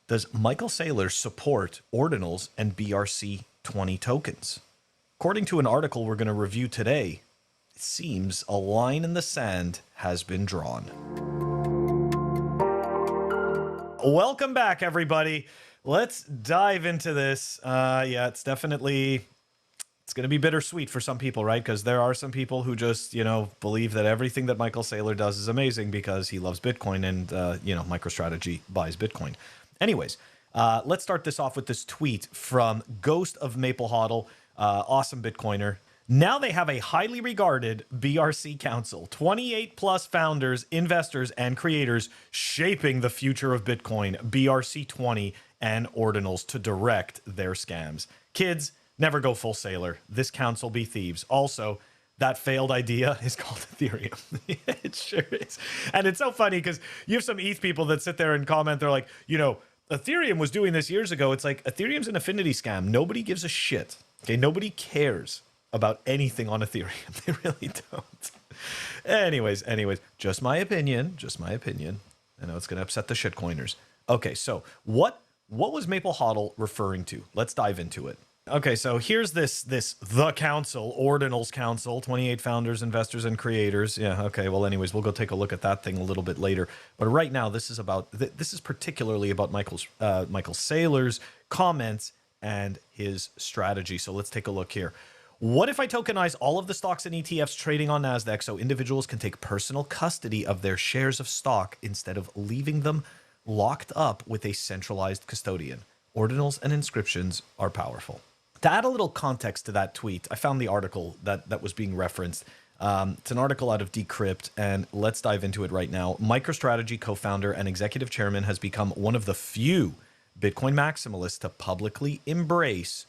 Does Michael Saylor support Ordinals and BRC-20 tokens? According to an article we're going to review today, it seems a line in the sand has been drawn. Welcome back, everybody. Let's dive into this. Yeah, it's definitely... It's going to be bittersweet for some people, right? Because there are some people who just, believe that everything that Michael Saylor does is amazing because he loves Bitcoin and, MicroStrategy buys Bitcoin. Anyways, let's start this off with this tweet from Ghost of Maple Hodl, awesome Bitcoiner. Now they have a highly regarded BRC council, 28 plus founders, investors, and creators shaping the future of Bitcoin, BRC-20 and Ordinals to direct their scams. Kids, never go full Saylor. This council be thieves. Also, that failed idea is called Ethereum. It sure is. And it's so funny because you have some ETH people that sit there and comment. They're like, Ethereum was doing this years ago. It's like Ethereum's an affinity scam. Nobody gives a shit. Okay, nobody cares about anything on Ethereum. They really don't. Anyways, just my opinion. Just my opinion. I know it's going to upset the shitcoiners. Okay, so what was Maple Hodl referring to? Let's dive into it. Okay, so here's the council, Ordinals Council, 28 founders, investors, and creators. Yeah, okay, well, anyways, we'll go take a look at that thing a little bit later. But right now, this is particularly about Michael Saylor's comments and his strategy. So let's take a look here. What if I tokenize all of the stocks and ETFs trading on NASDAQ so individuals can take personal custody of their shares of stock instead of leaving them locked up with a centralized custodian? Ordinals and inscriptions are powerful. To add a little context to that tweet, I found the article that was being referenced. It's an article out of Decrypt, and let's dive into it right now. MicroStrategy co-founder and executive chairman has become one of the few Bitcoin maximalists to publicly embrace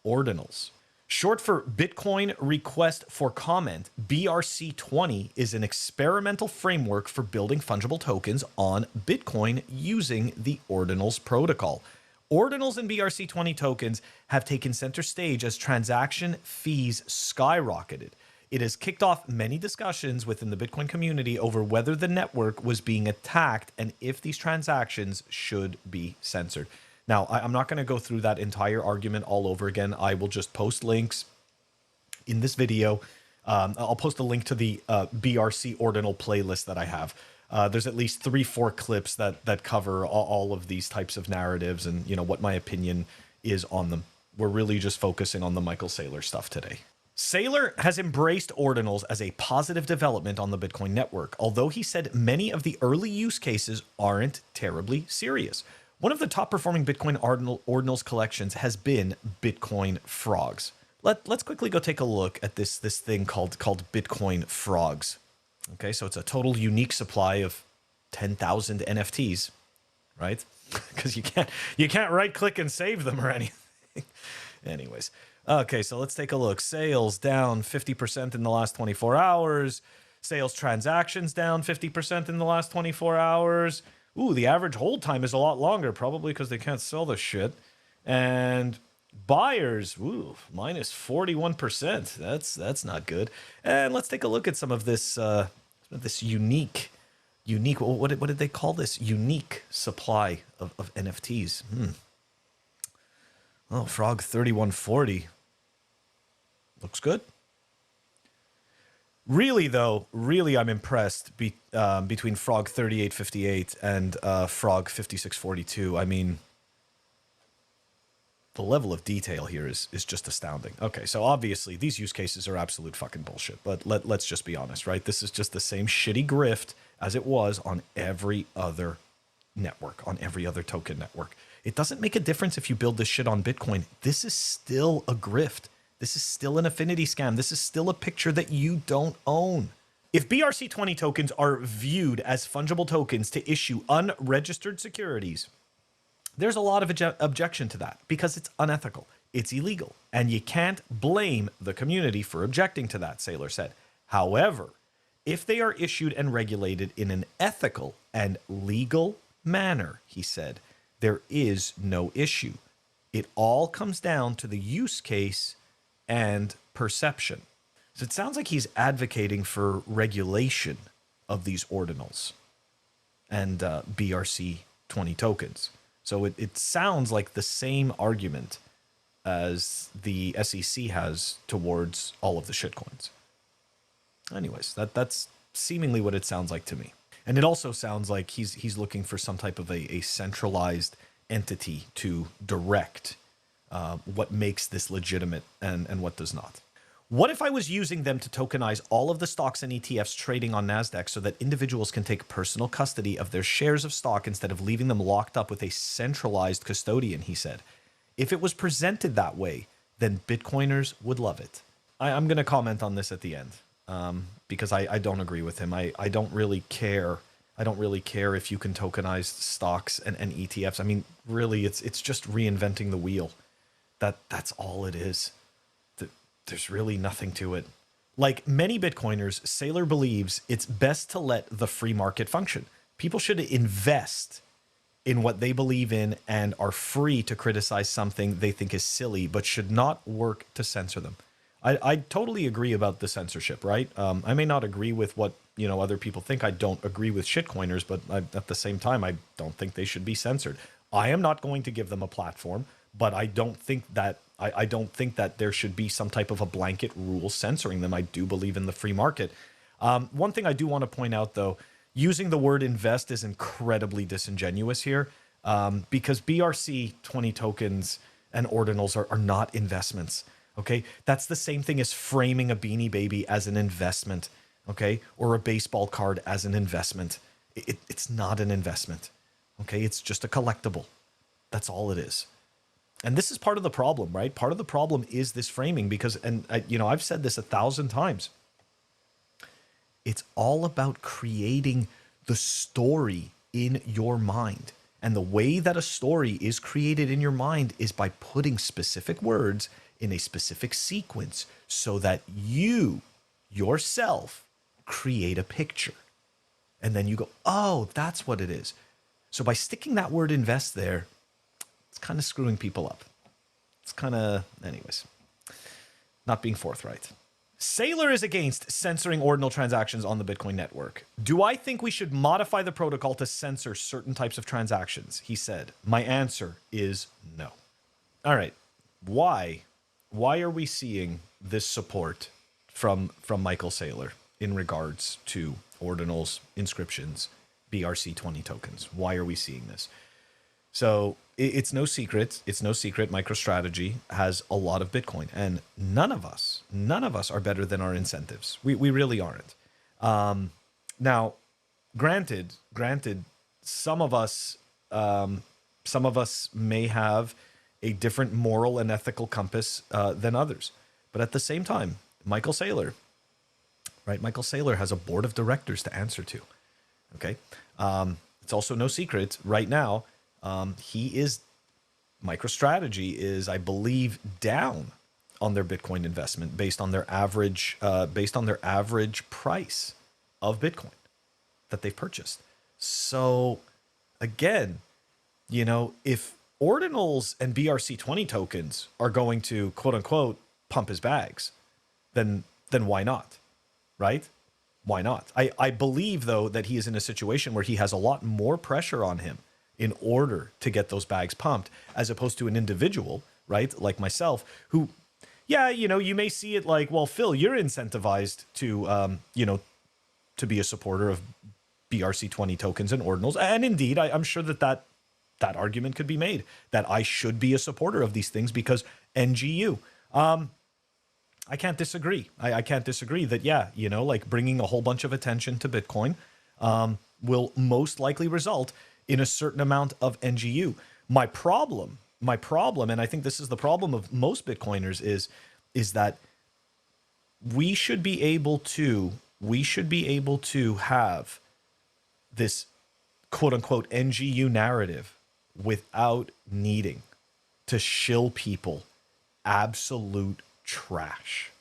Ordinals. Short for Bitcoin Request for Comment, BRC-20 is an experimental framework for building fungible tokens on Bitcoin using the Ordinals protocol. Ordinals and BRC-20 tokens have taken center stage as transaction fees skyrocketed. It has kicked off many discussions within the Bitcoin community over whether the network was being attacked and if these transactions should be censored. Now, I'm not going to go through that entire argument all over again. I will just post links in this video. I'll post a link to the BRC Ordinal playlist that I have. There's at least 3-4 clips that cover all of these types of narratives and, what my opinion is on them. We're really just focusing on the Michael Saylor stuff today. Saylor has embraced Ordinals as a positive development on the Bitcoin network, although he said many of the early use cases aren't terribly serious. One of the top performing Bitcoin Ordinals collections has been Bitcoin Frogs. Let's quickly go take a look at this thing called Bitcoin Frogs. Okay, so it's a total unique supply of 10,000 NFTs, right? Because you can't right click and save them or anything. Anyways, okay, so let's take a look. Sales down 50% in the last 24 hours. Sales transactions down 50% in the last 24 hours. Ooh, the average hold time is a lot longer, probably because they can't sell the shit. And buyers, ooh, minus 41%. That's not good. And let's take a look at some of this unique. What did they call this? Unique supply of NFTs. Oh, Frog 3140 looks good. Really, though, I'm impressed between Frog 3858 and Frog 5642. I mean, the level of detail here is just astounding. Okay, so obviously these use cases are absolute fucking bullshit, but let's just be honest, right? This is just the same shitty grift as it was on every other network, on every other token network. It doesn't make a difference if you build this shit on Bitcoin. This is still a grift. This is still an affinity scam. This is still a picture that you don't own. If BRC-20 tokens are viewed as fungible tokens to issue unregistered securities, there's a lot of objection to that because it's unethical, it's illegal, and you can't blame the community for objecting to that, Saylor said. However, if they are issued and regulated in an ethical and legal manner, he said, there is no issue. It all comes down to the use case and perception. So it sounds like he's advocating for regulation of these ordinals and BRC-20 tokens. So it sounds like the same argument as the SEC has towards all of the shitcoins. Anyways, that's seemingly what it sounds like to me. And it also sounds like he's looking for some type of a centralized entity to direct what makes this legitimate and what does not. What if I was using them to tokenize all of the stocks and ETFs trading on NASDAQ so that individuals can take personal custody of their shares of stock instead of leaving them locked up with a centralized custodian, he said. If it was presented that way, then Bitcoiners would love it. I'm going to comment on this at the end because I don't agree with him. I don't really care. I don't really care if you can tokenize stocks and ETFs. I mean, really, it's just reinventing the wheel. That's all it is. There's really nothing to it. Like many Bitcoiners, Saylor believes it's best to let the free market function. People should invest in what they believe in and are free to criticize something they think is silly, but should not work to censor them. I totally agree about the censorship, right? I may not agree with what other people think. I don't agree with shitcoiners, but at the same time, I don't think they should be censored. I am not going to give them a platform, but I don't think that I don't think that there should be some type of a blanket rule censoring them. I do believe in the free market. One thing I do want to point out, though, using the word invest is incredibly disingenuous here because BRC-20 tokens and ordinals are not investments. Okay, that's the same thing as framing a Beanie Baby as an investment. Okay, or a baseball card as an investment. It's not an investment. Okay, it's just a collectible. That's all it is. And this is part of the problem, right? Part of the problem is this framing because, I've said this 1,000 times. It's all about creating the story in your mind. And the way that a story is created in your mind is by putting specific words in a specific sequence so that you yourself create a picture. And then you go, oh, that's what it is. So by sticking that word invest there, it's kind of screwing people up. It's kind of, anyways, not being forthright. Saylor is against censoring ordinal transactions on the Bitcoin network. Do I think we should modify the protocol to censor certain types of transactions? He said. My answer is no. All right. Why are we seeing this support from Michael Saylor in regards to ordinals, inscriptions, BRC-20 tokens? Why are we seeing this? So it's no secret. It's no secret. MicroStrategy has a lot of Bitcoin, and none of us are better than our incentives. We really aren't. Now, granted, some of us may have a different moral and ethical compass than others, but at the same time, Michael Saylor, right? Michael Saylor has a board of directors to answer to. Okay, it's also no secret right now. MicroStrategy is, I believe, down on their Bitcoin investment based on their average price of Bitcoin that they've purchased. So again, if ordinals and BRC-20 tokens are going to quote unquote pump his bags, then why not? Right? Why not? I believe, though, that he is in a situation where he has a lot more pressure on him in order to get those bags pumped, as opposed to an individual, right, like myself, who, yeah, you may see it like, well, Phil, you're incentivized to, to be a supporter of BRC-20 tokens and ordinals. And indeed, I'm sure that argument could be made, that I should be a supporter of these things because NGU. I can't disagree. I can't disagree that, yeah, like bringing a whole bunch of attention to Bitcoin will most likely result in a certain amount of NGU. My problem, and I think this is the problem of most Bitcoiners, is that we should be able to have this quote unquote NGU narrative without needing to shill people absolute trash.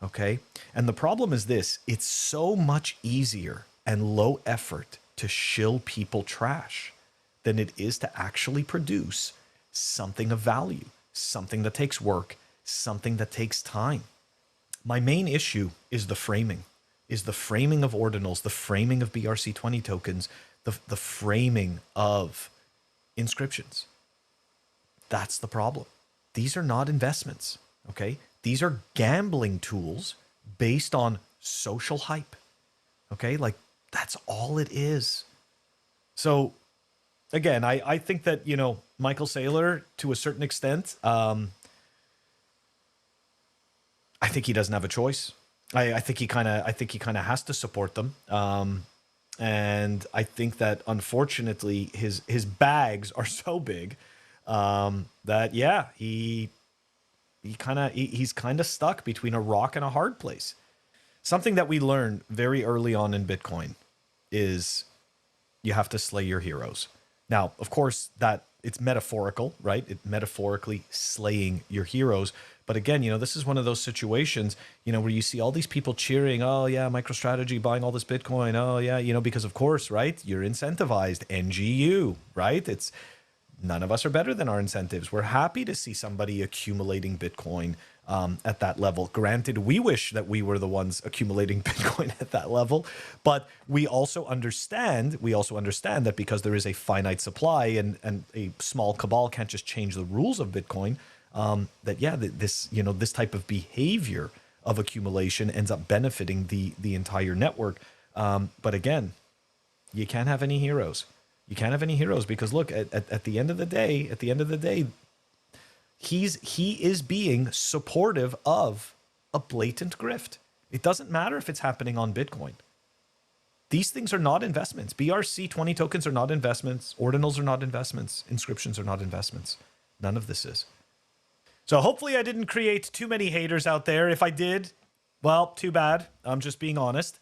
Okay? And the problem is this: it's so much easier and low effort to shill people trash than it is to actually produce something of value, something that takes work, something that takes time. My main issue is the framing of ordinals, the framing of BRC-20 tokens, the framing of Inscriptions. That's the problem. These are not investments, okay? These are gambling tools based on social hype, okay? Like, that's all it is. So, again, I think that, you know, Michael Saylor, to a certain extent, I think he doesn't have a choice. I think he kind of has to support them. And I think that, unfortunately, his bags are so big that, yeah, he's kind of stuck between a rock and a hard place. Something that we learned very early on in Bitcoin is you have to slay your heroes. Now, of course, that it's metaphorical, right? It metaphorically slaying your heroes. But again, you know, this is one of those situations, you know, where you see all these people cheering, oh yeah, MicroStrategy buying all this Bitcoin. Oh yeah, you know, because of course, right? You're incentivized, NGU, right? It's none of us are better than our incentives. We're happy to see somebody accumulating Bitcoin at that level. Granted, we wish that we were the ones accumulating Bitcoin at that level, but we also understand that because there is a finite supply and a small cabal can't just change the rules of Bitcoin, this type of behavior of accumulation ends up benefiting the entire network. But again, you can't have any heroes. You can't have any heroes because look, at the end of the day, he is being supportive of a blatant grift. It doesn't matter if it's happening on Bitcoin. These things are not investments. BRC-20 tokens are not investments. Ordinals are not investments. Inscriptions are not investments. None of this is. So hopefully I didn't create too many haters out there. If I did, well, too bad. I'm just being honest.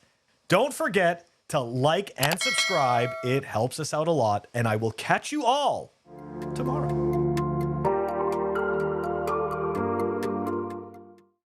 Don't forget to like and subscribe. It helps us out a lot. And I will catch you all tomorrow.